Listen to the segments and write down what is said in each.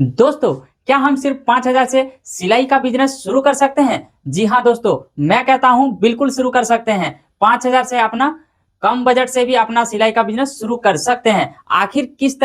दोस्तों, क्या हम सिर्फ 5,000 से सिलाई का बिजनेस शुरू कर सकते हैं? जी हाँ दोस्तों, मैं कहता हूँ बिल्कुल शुरू कर सकते हैं। 5,000 से अपना कम बजट से भी अपना सिलाई का बिजनेस शुरू कर सकते हैं। आखिर किस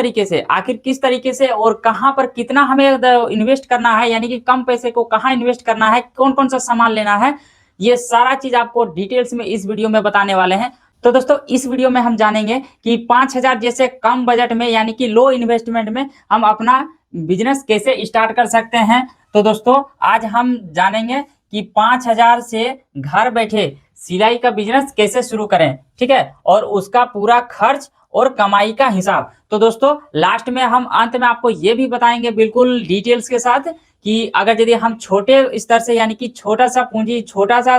तरीके से और कहाँ पर कितना हमें इन्वेस्ट करना है, यानी कि कम पैसे को कहाँ इन्वेस्ट करना है, कौन-कौन सा सामान लेना है, ये सारा चीज़ आपको डिटेल्स में इस वीडियो में बताने वाले हैं। तो दोस्तों, इस वीडियो में हम जानेंगे कि 5,000 जैसे कम बजट में, यानी कि लो इन्वेस्टमेंट में हम अपना बिजनेस कैसे स्टार्ट कर सकते हैं। तो दोस्तों, आज हम जानेंगे कि 5,000 से घर बैठे सिलाई का बिजनेस कैसे शुरू करें, ठीक है? और उसका पूरा खर्च और कमाई का हिसाब। तो दोस्तों, लास्ट में हम अंत में आपको ये भी बताएंगे बिल्कुल डिटेल्स के साथ कि अगर यदि हम छोटे स्तर से, यानी कि छोटा-सा पूँजी, छोटा-सा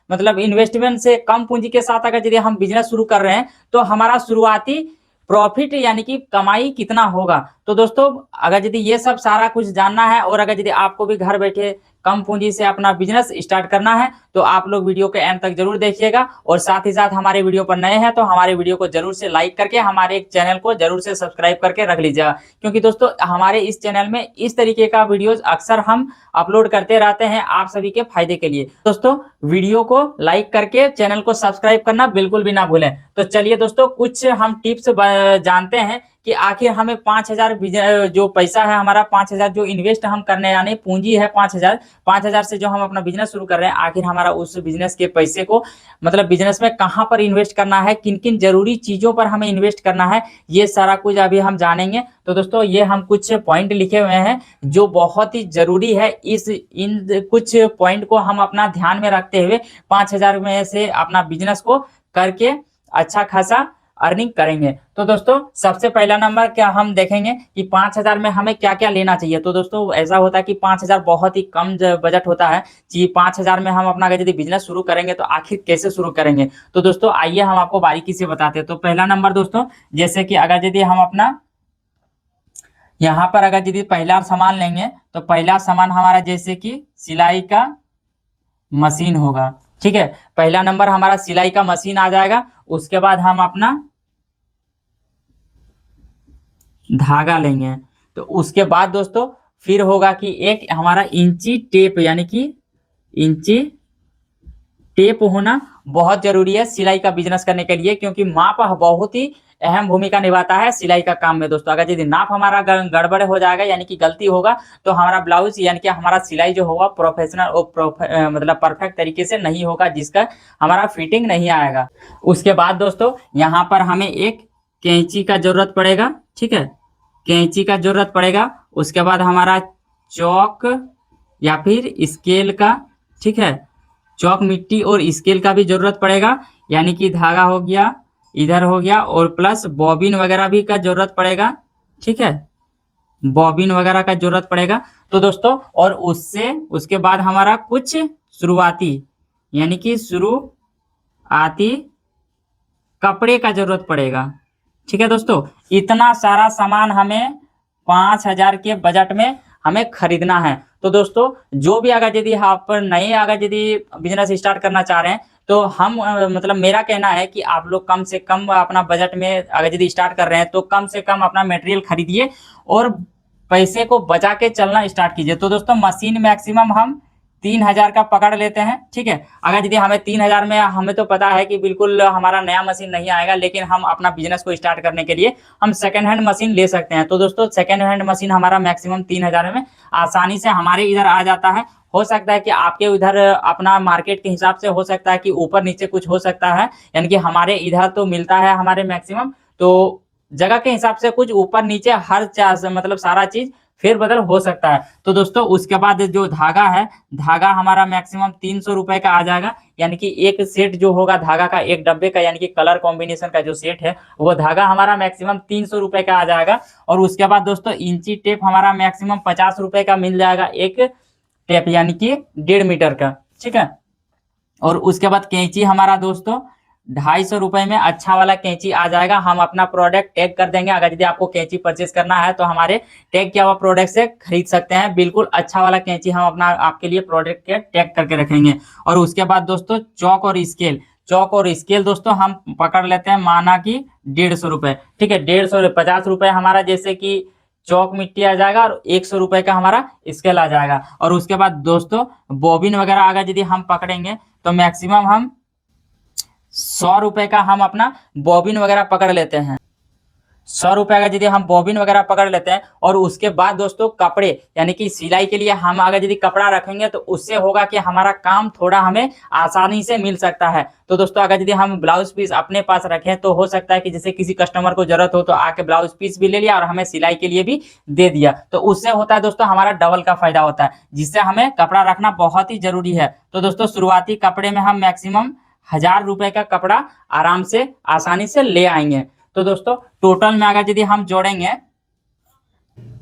मतलब इन्वेस्टमेंट से कम पूँजी के साथ अगर यदि हम बिजनेस शुरू कर रहे हैं, तो हमारा शुरुआती प्रॉफिट यानी कि कमाई कितना होगा। तो दोस्तों, अगर यदि ये सब सारा कुछ जानना है और अगर यदि आपको भी घर बैठे कम पूंजी से अपना बिजनेस स्टार्ट करना है, तो आप लोग वीडियो के एंड तक जरूर देखिएगा। और साथ ही साथ हमारे वीडियो पर नए हैं तो हमारे वीडियो को जरूर से लाइक करके हमारे चैनल को जरूर से सब्सक्राइब करके रख लीजिएगा, क्योंकि दोस्तों हमारे इस चैनल में इस तरीके का वीडियोज अक्सर हम अपलोड करते रहते हैं आप सभी के फायदे के लिए। दोस्तों, वीडियो को लाइक करके चैनल को सब्सक्राइब करना बिल्कुल भी ना भूलें। तो चलिए दोस्तों, कुछ हम टिप्स जानते हैं कि आखिर हमें 5,000 जो पैसा है हमारा, 5,000 जो इन्वेस्ट हम करने, यानी पूंजी है 5,000 से जो हम अपना बिजनेस शुरू कर रहे हैं, आखिर हमारा उस बिजनेस के पैसे को मतलब बिजनेस में कहाँ पर इन्वेस्ट करना है, किन किन जरूरी चीज़ों पर हमें इन्वेस्ट करना है, ये सारा कुछ अभी हम जानेंगे। तो दोस्तों, ये हम कुछ पॉइंट लिखे हुए हैं जो बहुत ही जरूरी है। इन कुछ पॉइंट को हम अपना ध्यान में रखते हुए 5,000 में से अपना बिजनेस को करके अच्छा खासा अर्निंग करेंगे। तो दोस्तों, सबसे पहला नंबर क्या हम देखेंगे कि 5,000 में हमें क्या-क्या लेना चाहिए। तो दोस्तों, ऐसा होता है कि 5,000 बहुत ही कम बजट होता है कि 5,000 में हम अपना अगर यदि बिजनेस शुरू करेंगे तो आखिर कैसे शुरू करेंगे। तो दोस्तों, आइए हम आपको बारीकी से बताते हैं। तो पहला नंबर दोस्तों, जैसे कि अगर यदि हम अपना यहाँ पर अगर यदि पहला सामान लेंगे, तो पहला सामान हमारा जैसे कि सिलाई का मशीन होगा, ठीक है? पहला नंबर हमारा सिलाई का मशीन आ जाएगा। उसके बाद हम अपना धागा लेंगे। तो उसके बाद दोस्तों फिर होगा कि एक हमारा इंची टेप, यानी कि इंची टेप होना बहुत जरूरी है सिलाई का बिजनेस करने के लिए, क्योंकि माप बहुत ही अहम भूमिका निभाता है सिलाई का काम में। दोस्तों, अगर यदि नाप हमारा गड़बड़ हो जाएगा, यानी कि गलती होगा, तो हमारा ब्लाउज यानी कि हमारा सिलाई जो होगा प्रोफेशनल और मतलब परफेक्ट तरीके से नहीं होगा, जिसका हमारा फिटिंग नहीं आएगा। उसके बाद दोस्तों, यहाँ पर हमें एक कैंची का जरूरत पड़ेगा, ठीक है? कैंची का जरूरत पड़ेगा। उसके बाद हमारा चौक या फिर स्केल का, ठीक है? चौक, मिट्टी और स्केल का भी जरूरत पड़ेगा, यानी कि धागा हो गया, इधर हो गया, और प्लस बॉबिन वगैरह भी का जरूरत पड़ेगा, ठीक है? बॉबिन वगैरह का जरूरत पड़ेगा। तो दोस्तों, और उसके बाद हमारा कुछ शुरुआती, यानी कि शुरुआती कपड़े का जरूरत पड़ेगा, ठीक है दोस्तों? इतना सारा सामान हमें 5,000 के बजट में हमें खरीदना है। तो दोस्तों, जो भी अगर यदि आप नए अगर यदि बिजनेस स्टार्ट करना चाह रहे हैं, तो हम मतलब मेरा कहना है कि आप लोग कम से कम अपना बजट में अगर यदि स्टार्ट कर रहे हैं, तो कम से कम अपना मटेरियल खरीदिए और पैसे को बचा के चलना स्टार्ट कीजिए। तो दोस्तों, मशीन मैक्सिमम हम 3,000 का पकड़ लेते हैं, ठीक है? अगर यदि हमें 3,000 में, हमें तो पता है कि बिल्कुल हमारा नया मशीन नहीं आएगा, लेकिन हम अपना बिजनेस को स्टार्ट करने के लिए हम सेकंड हैंड मशीन ले सकते हैं। तो दोस्तों, सेकंड हैंड मशीन हमारा मैक्सिमम 3,000 में आसानी से हमारे इधर आ जाता है। हो सकता है कि आपके उधर अपना मार्केट के हिसाब से हो सकता है कि ऊपर नीचे कुछ हो सकता है, यानी कि हमारे इधर तो मिलता है हमारे मैक्सिमम, तो जगह के हिसाब से कुछ ऊपर नीचे हर मतलब सारा चीज फेरबदल हो सकता है। तो दोस्तों, उसके बाद जो धागा है, धागा हमारा मैक्सिमम 300 रुपए का आ जाएगा, यानी कि एक सेट जो होगा धागा का, एक डब्बे का, यानी कि कलर कॉम्बिनेशन का जो सेट है, वो धागा हमारा मैक्सिमम 300 रुपए का आ जाएगा। और उसके बाद दोस्तों, इंची टेप हमारा मैक्सिमम 50 रुपए का मिल जाएगा, एक टेप, यानी कि 1.5 मीटर का, ठीक है? और उसके बाद कैंची हमारा दोस्तों 250 रुपए में अच्छा वाला कैंची आ जाएगा। हम अपना प्रोडक्ट टैग कर देंगे। अगर यदि आपको कैंची परचेज करना है, तो हमारे टैग किया हुआ प्रोडक्ट से खरीद सकते हैं। बिल्कुल अच्छा वाला कैंची हम अपना आपके लिए प्रोडक्ट के टैग करके रखेंगे। और उसके बाद दोस्तों, चौक और स्केल दोस्तों हम पकड़ लेते हैं, माना कि 150 रुपए, ठीक है? 150, 50 रुपए हमारा जैसे कि चौक मिट्टी आ जाएगा और 100 रुपए का हमारा स्केल आ जाएगा। और उसके बाद दोस्तों बॉबिन वगैरह अगर यदि हम पकड़ेंगे तो मैक्सिमम हम 100 रुपए का हम अपना बॉबिन वगैरह पकड़ लेते हैं। 100 रुपए का यदि हम बॉबिन वगैरह पकड़ लेते हैं और उसके बाद दोस्तों कपड़े यानी कि सिलाई के लिए हम अगर यदि कपड़ा रखेंगे तो उससे होगा कि हमारा काम थोड़ा हमें आसानी से मिल सकता है। तो दोस्तों अगर यदि हम ब्लाउज पीस अपने पास रखें तो हो सकता है कि जैसे किसी कस्टमर को जरूरत हो तो आके ब्लाउज पीस भी ले लिया और हमें सिलाई के लिए भी दे दिया, तो उससे होता है दोस्तों हमारा डबल का फायदा होता है, जिससे हमें कपड़ा रखना बहुत ही जरूरी है। तो दोस्तों शुरुआती कपड़े में हम मैक्सिमम 1000 रुपए का कपड़ा आराम से आसानी से ले आएंगे। तो दोस्तों टोटल में अगर यदि हम जोड़ेंगे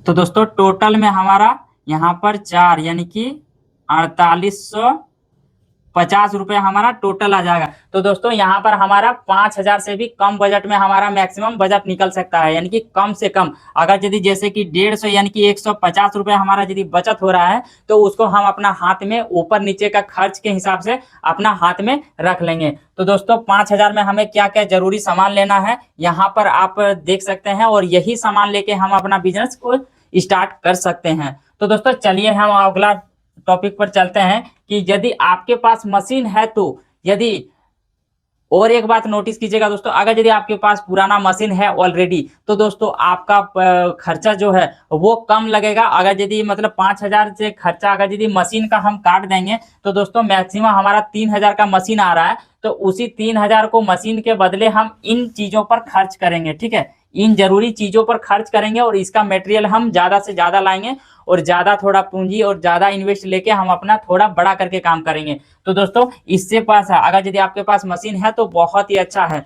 तो दोस्तों टोटल में हमारा यहाँ पर 4 यानी कि 4850 रुपये हमारा टोटल आ जाएगा। तो दोस्तों यहाँ पर हमारा 5000 से भी कम बजट में हमारा मैक्सिमम बजट निकल सकता है, यानी कि कम से कम अगर यदि जैसे कि 150 यानी कि 150 रुपये हमारा यदि बचत हो रहा है तो उसको हम अपना हाथ में ऊपर नीचे का खर्च के हिसाब से अपना हाथ में रख लेंगे। तो दोस्तों 5000 में हमें क्या क्या जरूरी सामान लेना है यहाँ पर आप देख सकते हैं और यही सामान लेके हम अपना बिजनेस को स्टार्ट कर सकते हैं। तो दोस्तों चलिए हम अगला टॉपिक पर चलते हैं कि यदि आपके पास मशीन है तो यदि, और एक बात नोटिस कीजिएगा दोस्तों, अगर यदि आपके पास पुराना मशीन है ऑलरेडी तो दोस्तों आपका खर्चा जो है वो कम लगेगा। अगर यदि मतलब 5000 से खर्चा अगर यदि मशीन का हम काट देंगे तो दोस्तों मैक्सिमम हमारा 3000 का मशीन आ रहा है, तो उसी 3000 को मशीन के बदले हम इन चीजों पर खर्च करेंगे, ठीक है, इन जरूरी चीजों पर खर्च करेंगे और इसका मटेरियल हम ज्यादा से ज्यादा लाएंगे और ज्यादा थोड़ा पूंजी और ज्यादा इन्वेस्ट लेके हम अपना थोड़ा बड़ा करके काम करेंगे। तो दोस्तों इससे पास है अगर यदि आपके पास मशीन है तो बहुत ही अच्छा है,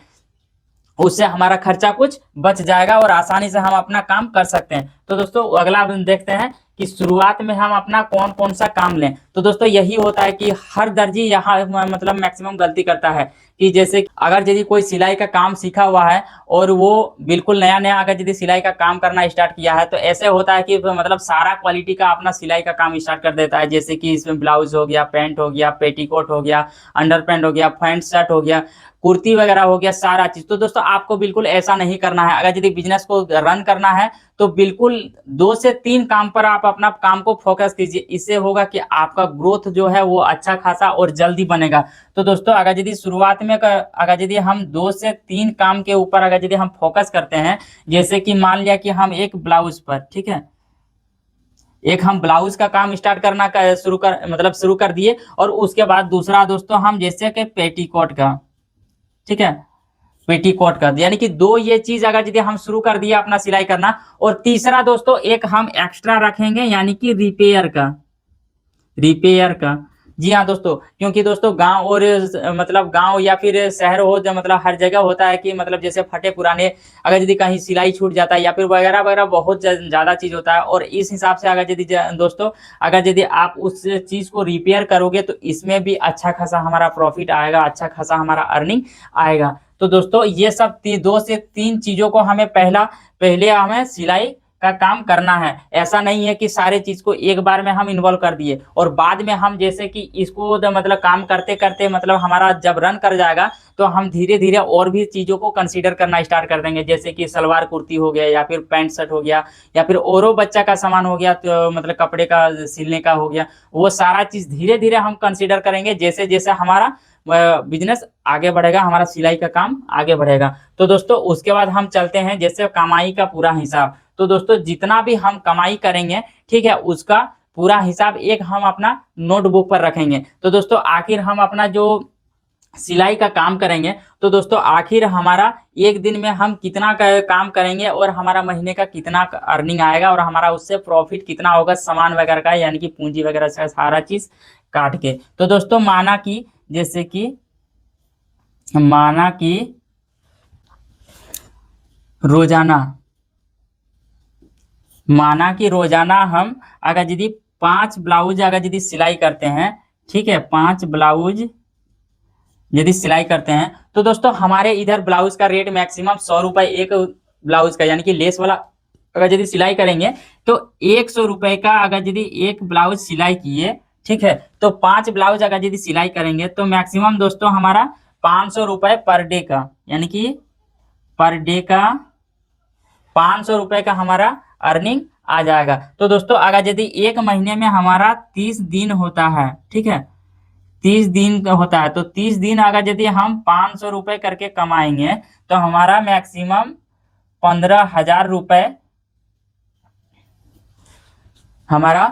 उससे हमारा खर्चा कुछ बच जाएगा और आसानी से हम अपना काम कर सकते हैं। तो दोस्तों अगला हम देखते हैं कि शुरुआत में हम अपना कौन कौन सा काम लें। तो दोस्तों यही होता है कि हर दर्जी यहाँ मतलब मैक्सिमम गलती करता है कि जैसे अगर यदि कोई सिलाई का काम सीखा हुआ है और वो बिल्कुल नया नया अगर यदि सिलाई का काम करना स्टार्ट किया है तो ऐसे होता है कि मतलब सारा क्वालिटी का अपना सिलाई का काम स्टार्ट कर देता है, जैसे कि इसमें ब्लाउज हो गया, पैंट हो गया, पेटीकोट हो गया, अंडर पैंट हो गया, पैंट शर्ट हो गया, कुर्ती वगैरह हो गया, सारा चीज। तो दोस्तों आपको बिल्कुल ऐसा नहीं करना है। अगर यदि बिजनेस को रन करना है तो बिल्कुल 2 से 3 काम पर आप अपना काम को फोकस कीजिए, इससे होगा कि आपका ग्रोथ जो है वो अच्छा खासा और जल्दी बनेगा। तो दोस्तों अगर यदि शुरुआत में अगर यदि हम 2 से 3 काम के ऊपर अगर यदि हम फोकस करते हैं, जैसे कि मान लिया कि हम एक ब्लाउज पर, ठीक है, एक हम ब्लाउज का काम स्टार्ट करना शुरू कर दिए और उसके बाद दूसरा दोस्तों हम जैसे कि पेटीकोट का, ठीक है, पेटीकोट का, यानी कि 2 ये चीज अगर यदि हम शुरू कर दिया अपना सिलाई करना, और तीसरा दोस्तों एक हम एक्स्ट्रा रखेंगे यानी कि रिपेयर का। जी हाँ दोस्तों, क्योंकि दोस्तों गांव और मतलब गांव या फिर शहर हो जो मतलब हर जगह होता है कि मतलब जैसे फटे पुराने अगर यदि कहीं सिलाई छूट जाता है या फिर वगैरह वगैरह बहुत ज्यादा चीज होता है, और इस हिसाब से अगर यदि दोस्तों अगर यदि आप उस चीज को रिपेयर करोगे तो इसमें भी अच्छा खासा हमारा प्रॉफिट आएगा, अच्छा खासा हमारा अर्निंग आएगा। तो दोस्तों ये सब 2 से 3 चीजों को हमें पहले हमें सिलाई का काम करना है। ऐसा नहीं है कि सारे चीज को एक बार में हम इन्वॉल्व कर दिए और बाद में हम जैसे कि इसको मतलब काम करते करते मतलब हमारा जब रन कर जाएगा तो हम धीरे धीरे और भी चीजों को कंसीडर करना स्टार्ट कर देंगे, जैसे कि सलवार कुर्ती हो गया या फिर पैंट शर्ट हो गया या फिर औरों बच्चा का सामान हो गया, तो मतलब कपड़े का सिलने का हो गया, वो सारा चीज धीरे धीरे हम कंसीडर करेंगे जैसे जैसे हमारा बिजनेस आगे बढ़ेगा, हमारा सिलाई का काम आगे बढ़ेगा। तो दोस्तों उसके बाद हम चलते हैं जैसे कमाई का पूरा हिसाब। तो दोस्तों जितना भी हम कमाई करेंगे, ठीक है, उसका पूरा हिसाब एक हम अपना नोटबुक पर रखेंगे। तो दोस्तों आखिर हम अपना जो सिलाई का काम करेंगे तो दोस्तों आखिर हमारा एक दिन में हम कितना काम करेंगे और हमारा महीने का कितना अर्निंग आएगा और हमारा उससे प्रॉफिट कितना होगा सामान वगैरह का, यानी कि पूंजी वगैरह से सारा चीज काट के। तो दोस्तों माना कि रोजाना हम अगर यदि 5 ब्लाउज अगर यदि सिलाई करते हैं, ठीक है, 5 ब्लाउज यदि सिलाई करते हैं तो दोस्तों हमारे इधर ब्लाउज का रेट मैक्सिमम 100 रुपए एक ब्लाउज का, यानी कि लेस वाला अगर यदि सिलाई करेंगे तो 100 रुपए का अगर यदि एक ब्लाउज सिलाई किए, ठीक है, तो 5 ब्लाउज अगर यदि सिलाई करेंगे तो मैक्सिमम दोस्तों हमारा 500 रुपए पर डे का, यानी कि पर डे का 500 रुपए का हमारा अर्निंग आ जाएगा। तो दोस्तों अगर यदि एक महीने में हमारा 30 दिन होता है, ठीक है, 30 दिन का होता है, तो 30 दिन अगर यदि हम 500 रुपये करके कमाएंगे तो हमारा मैक्सिमम 15,000 रुपये हमारा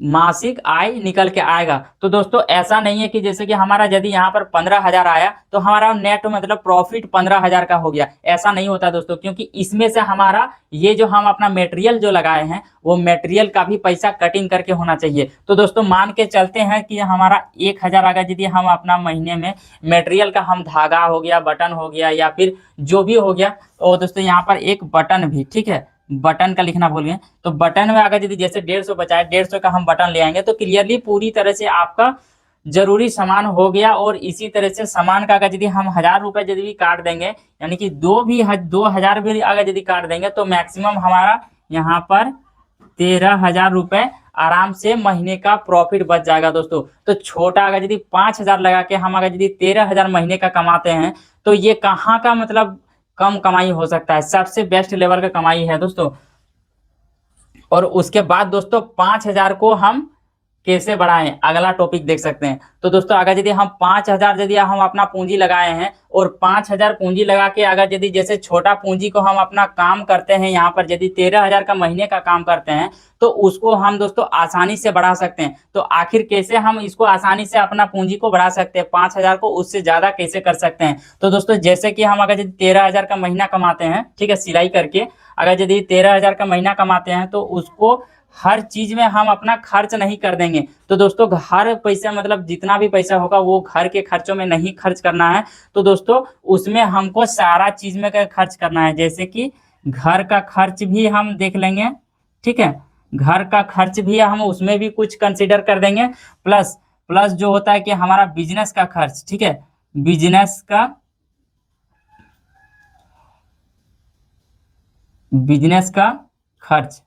मासिक आय निकल के आएगा। तो दोस्तों ऐसा नहीं है कि जैसे कि हमारा यदि यहाँ पर 15,000 आया तो हमारा नेट मतलब प्रॉफिट 15,000 का हो गया, ऐसा नहीं होता दोस्तों, क्योंकि इसमें से हमारा ये जो हम अपना मटेरियल जो लगाए हैं वो मटेरियल का भी पैसा कटिंग करके होना चाहिए। तो दोस्तों मान के चलते हैं कि हमारा 1,000 अगर यदि हम अपना महीने में मटेरियल का हम धागा हो गया, बटन हो गया या फिर जो भी हो गया, तो दोस्तों यहाँ पर एक बटन भी, ठीक है, बटन का लिखना भूल गए, तो बटन में अगर यदि जैसे 150 बचा है, 150 का हम बटन ले आएंगे तो क्लियरली पूरी तरह से आपका जरूरी सामान हो गया। और इसी तरह से सामान का अगर यदि हम 1,000 रुपये यदि भी काट देंगे, यानी कि 2,000 भी अगर यदि काट देंगे तो मैक्सिमम हमारा यहाँ पर 13,000 रुपये आराम से महीने का प्रॉफिट बच जाएगा दोस्तों। तो छोटा अगर यदि 5,000 लगा के हम अगर यदि 13,000 महीने का कमाते हैं तो ये कहाँ का मतलब कम कमाई हो सकता है, सबसे बेस्ट लेवल का कमाई है दोस्तों। और उसके बाद दोस्तों 5,000 को हम कैसे बढ़ाएं, अगला टॉपिक देख सकते हैं। तो दोस्तों अगर यदि हम 5,000 यदि हम अपना पूंजी लगाए हैं और 5,000 पूंजी लगा के अगर यदि जैसे छोटा पूंजी को हम अपना काम करते हैं, यहाँ पर यदि 13,000 का महीने का काम करते हैं तो उसको हम दोस्तों आसानी से बढ़ा सकते हैं। तो आखिर कैसे हम इसको आसानी से अपना पूंजी को बढ़ा सकते हैं, 5,000 को उससे ज़्यादा कैसे कर सकते हैं। तो दोस्तों जैसे कि हम अगर यदि 13,000 का महीना कमाते हैं, ठीक है, सिलाई करके अगर यदि 13,000 का महीना कमाते हैं तो उसको हर चीज में हम अपना खर्च नहीं कर देंगे। तो दोस्तों हर पैसा मतलब जितना भी पैसा होगा वो घर के खर्चों में नहीं खर्च करना है। तो दोस्तों उसमें हमको सारा चीज में खर्च करना है, जैसे कि घर का खर्च भी हम देख लेंगे, ठीक है, घर का खर्च भी हम उसमें भी कुछ कंसिडर कर देंगे। प्लस प्लस जो होता है कि हमारा बिजनेस का खर्च, ठीक है, बिजनेस का खर्च,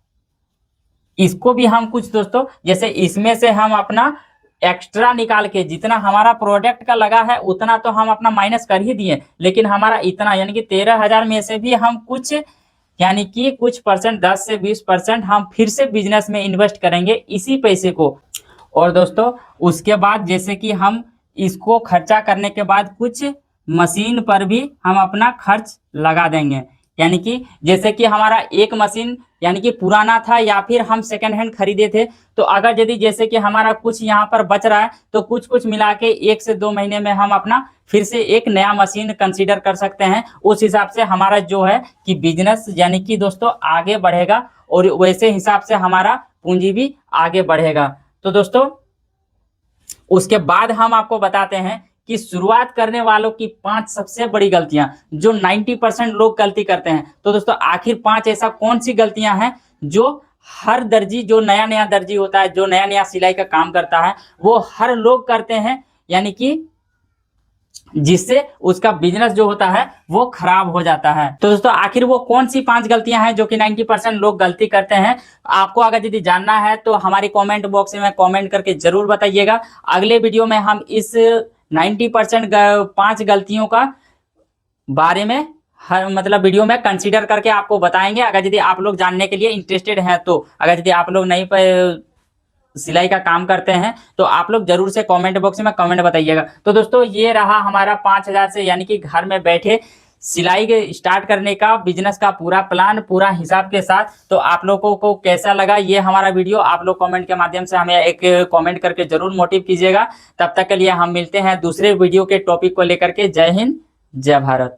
इसको भी हम कुछ दोस्तों जैसे इसमें से हम अपना एक्स्ट्रा निकाल के जितना हमारा प्रोडक्ट का लगा है उतना तो हम अपना माइनस कर ही दिए, लेकिन हमारा इतना यानी कि 13,000 में से भी हम कुछ यानी कि कुछ परसेंट 10 से 20% हम फिर से बिजनेस में इन्वेस्ट करेंगे इसी पैसे को। और दोस्तों उसके बाद जैसे कि हम इसको खर्चा करने के बाद कुछ मशीन पर भी हम अपना खर्च लगा देंगे, यानी कि जैसे कि हमारा एक मशीन यानी कि पुराना था या फिर हम सेकेंड हैंड खरीदे थे, तो अगर यदि जैसे कि हमारा कुछ यहाँ पर बच रहा है तो कुछ कुछ मिला के 1 से 2 महीने में हम अपना फिर से एक नया मशीन कंसीडर कर सकते हैं। उस हिसाब से हमारा जो है कि बिजनेस यानी कि दोस्तों आगे बढ़ेगा और वैसे हिसाब से हमारा पूंजी भी आगे बढ़ेगा। तो दोस्तों उसके बाद हम आपको बताते हैं कि शुरुआत करने वालों की 5 सबसे बड़ी गलतियां जो 90% लोग गलती करते हैं। तो दोस्तों आखिर 5 ऐसा कौन सी गलतियां हैं जो हर दर्जी, जो नया नया दर्जी होता है, जो नया नया सिलाई का काम करता है, वो हर लोग करते हैं, यानी कि जिससे उसका बिजनेस जो होता है वो खराब हो जाता है। तो दोस्तों आखिर वो कौन सी 5 गलतियां हैं जो कि 90% लोग गलती करते हैं, आपको अगर यदि जानना है तो हमारी कमेंट बॉक्स में कमेंट करके जरूर बताइएगा। अगले वीडियो में हम इस 90% 5 गलतियों का बारे में हर मतलब वीडियो में कंसीडर करके आपको बताएंगे। अगर यदि आप लोग जानने के लिए इंटरेस्टेड हैं तो अगर यदि आप लोग नहीं सिलाई का काम करते हैं तो आप लोग जरूर से कमेंट बॉक्स में कमेंट बताइएगा। तो दोस्तों ये रहा हमारा 5,000 से यानी कि घर में बैठे सिलाई के स्टार्ट करने का बिजनेस का पूरा प्लान, पूरा हिसाब के साथ। तो आप लोगों को कैसा लगा ये हमारा वीडियो, आप लोग कमेंट के माध्यम से हमें एक कमेंट करके जरूर मोटिव कीजिएगा। तब तक के लिए हम मिलते हैं दूसरे वीडियो के टॉपिक को लेकर के। जय हिंद, जय भारत।